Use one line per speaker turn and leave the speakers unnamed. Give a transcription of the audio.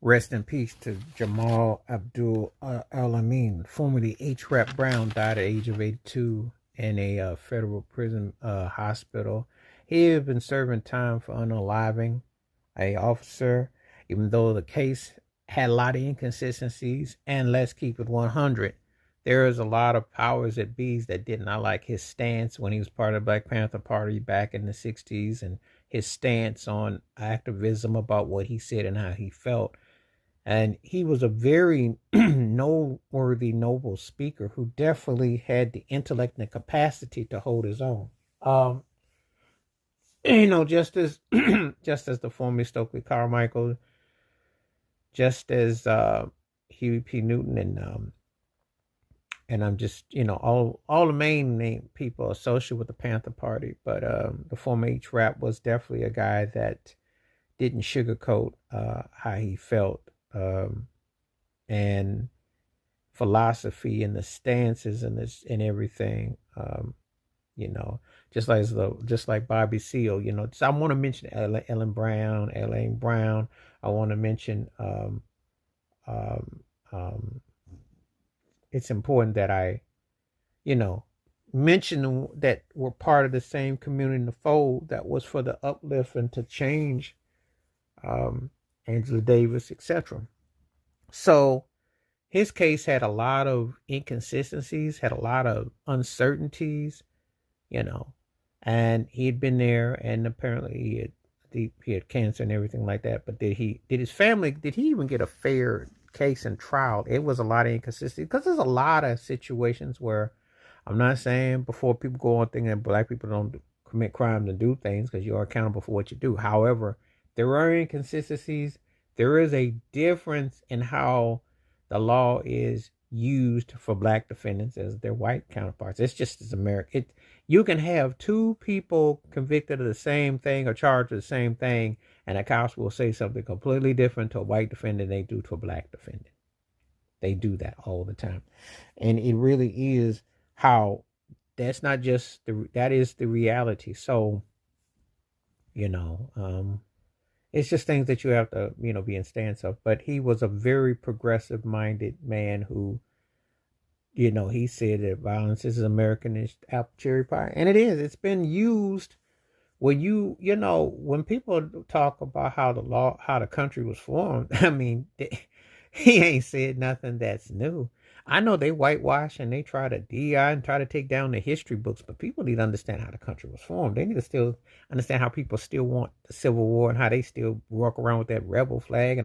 Rest in peace to Jamal Alnmin, formerly H. Rap Brown, died at the age of 82 in a federal prison hospital. He had been serving time for unaliving a officer, even though the case had a lot of inconsistencies. And let's keep it 100. There is a lot of powers that bees that did not like his stance when he was part of the Black Panther Party back in the 60s, and his stance on activism about what he said and how he felt. And he was a very noteworthy, noble speaker who definitely had the intellect and the capacity to hold his own. Um, just as just as the former Stokely Carmichael, just as Huey P. Newton, and I'm just all the main people associated with the Panther Party, but the former H. Rap was definitely a guy that didn't sugarcoat how he felt. And philosophy and the stances and this and everything, you know, just like Bobby Seale, So I want to mention Ellen Brown. I want to mention um, um, it's important that I, mention that we're part of the same community in the fold that was for the uplift and to change, Angela Davis, etc. So his case had a lot of inconsistencies, had a lot of uncertainties, and he'd been there, and apparently he had cancer and everything like that. But did his family, did he even get a fair case and trial? It was a lot of inconsistency because there's a lot of situations where, I'm not saying before people go on thinking that Black people don't commit crimes and do things, because you are accountable for what you do. However, there are inconsistencies. There is a difference in how the law is used for Black defendants as their white counterparts. It's just as American. You can have two people convicted of the same thing or charged with the same thing, and the cops will say something completely different to a white defendant than they do to a Black defendant. They do that all the time. And it really is how that's not just that is the reality. So, it's just things that you have to, be in stance of. But he was a very progressive minded man who, he said that violence is Americanist apple cherry pie. And it is. It's been used when when people talk about how the country was formed. I mean, he ain't said nothing that's new. I know they whitewash and they try to DI and try to take down the history books, but people need to understand how the country was formed. They need to still understand how people still want the Civil War and how they still walk around with that rebel flag.